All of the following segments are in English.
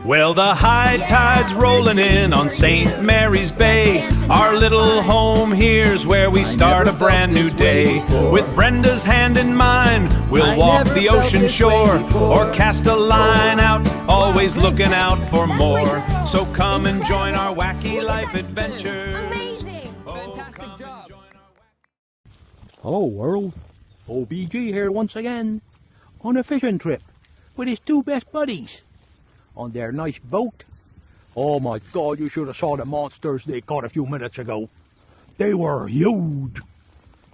Well, the high tide's rolling in on St. Mary's Bay. Our little home here's where we start a brand new day. With Brenda's hand in mine, we'll walk the ocean shore or cast a line out, always looking out for more. So come and join our wacky life adventures. Amazing! Fantastic job! Hello world, OBG here once again on a fishing trip with his two best buddies on their nice boat. Oh my god, you should have saw the monsters they caught a few minutes ago. They were huge.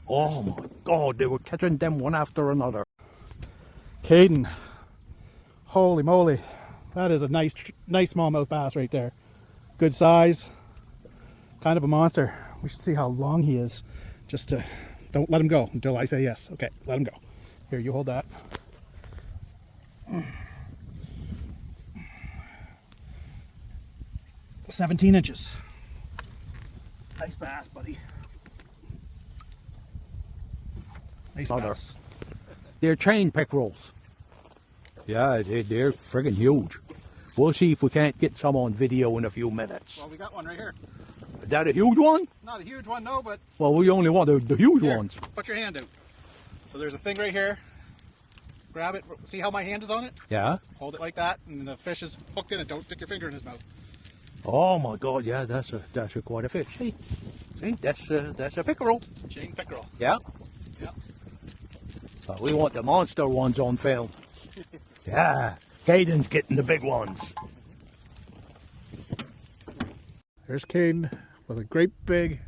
Oh my god, they were catching them one after another. Caden, holy moly, that is a nice smallmouth bass right there. Good size, kind of a monster. We should see how long he is. Just to, don't let him go until I say yes. Okay, let him go. Here, you hold that. 17 inches. Nice bass, buddy. Nice bass. They're chain pickerels. Yeah, they're friggin' huge. We'll see if we can't get some on video in a few minutes. Well, we got one right here. Is that a huge one? Not a huge one, no, but... Well, we only want the huge Here, ones. put your hand out. So there's a thing right here. Grab it. See how my hand is on it? Yeah. Hold it like that, and the fish is hooked in it. Don't stick your finger in his mouth. Oh my god, yeah, that's a quite a fish. See, that's a pickerel. Chain pickerel. Yeah. Yeah. But we want the monster ones on film. Yeah, Caden's getting the big ones. There's Caden with a great big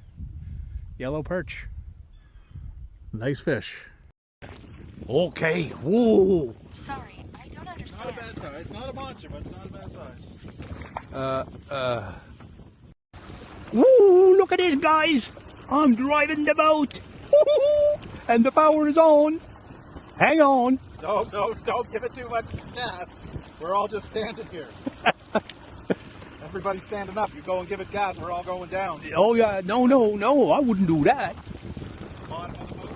yellow perch. Nice fish. Okay, whoa. Sorry, I don't understand. Not a bad size. It's not a monster, but it's not a bad size. Woo, look at this, guys. I'm driving the boat. Woo-hoo-hoo. And the power is on. Hang on. No, don't give it too much gas. We're all just standing here. Everybody's standing up. You go and give it gas, we're all going down. Oh, yeah, no, I wouldn't do that. Bottom of the boat.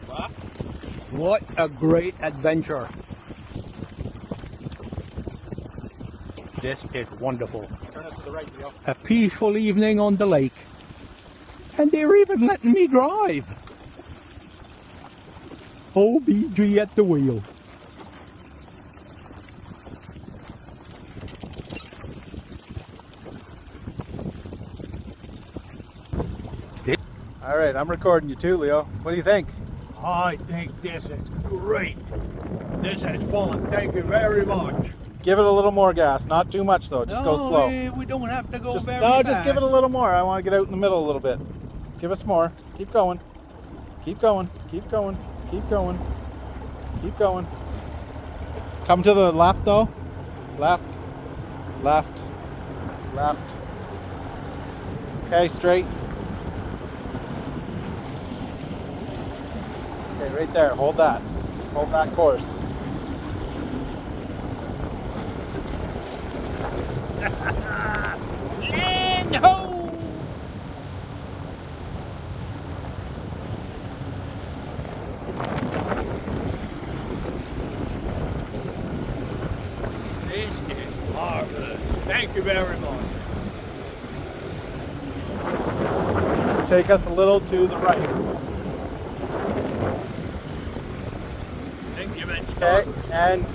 What? What a great adventure. This is wonderful. Turn us to the right, Leo. A peaceful evening on the lake. And they're even letting me drive. OBG at the wheel. All right, I'm recording you too, Leo. What do you think? I think this is great. This is fun. Thank you very much. Give it a little more gas. Not too much though. Just go slow. We don't have to go very No, fast. just give it a little more. I want to get out in the middle a little bit. Give us more. Keep going. Keep going. Keep going. Keep going. Keep going. Come to the left though. Left. Left. Left. Okay, straight. Okay, right there. Hold that. Hold that course. Land ho! This is marvelous. Thank you very much. Take us a little to the right. Thank you, man. Okay, and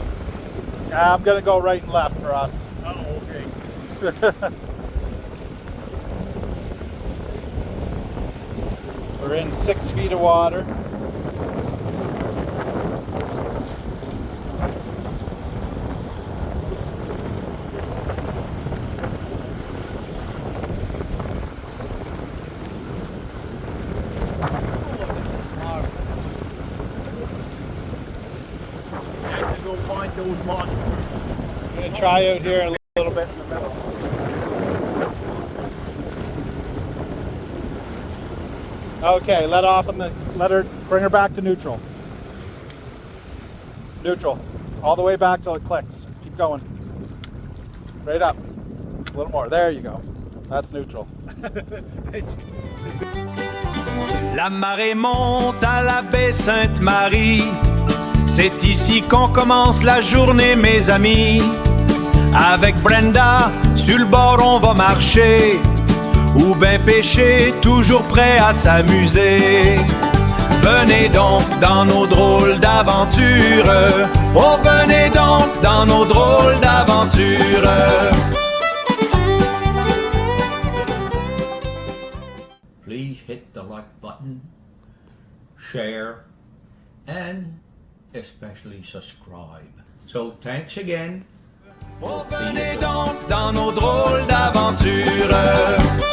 I'm gonna go right and left for us. Oh, okay. We're in 6 feet of water. Go find those monsters. I'm gonna try out here a little bit in the middle. Okay, let off on the, bring her back to neutral. Neutral. All the way back till it clicks. Keep going. Right up. A little more. There you go. That's neutral. La marée monte à la baie Sainte-Marie. C'est ici qu'on commence la journée, mes amis. Avec Brenda, sur le bord on va marcher, ou ben pêcher, toujours prêt à s'amuser. Venez donc dans nos drôles d'aventures. Oh, venez donc dans nos drôles d'aventures. Please hit the like button, share, and especially subscribe. So thanks again. Oh, venez donc dans nos drôles d'aventures.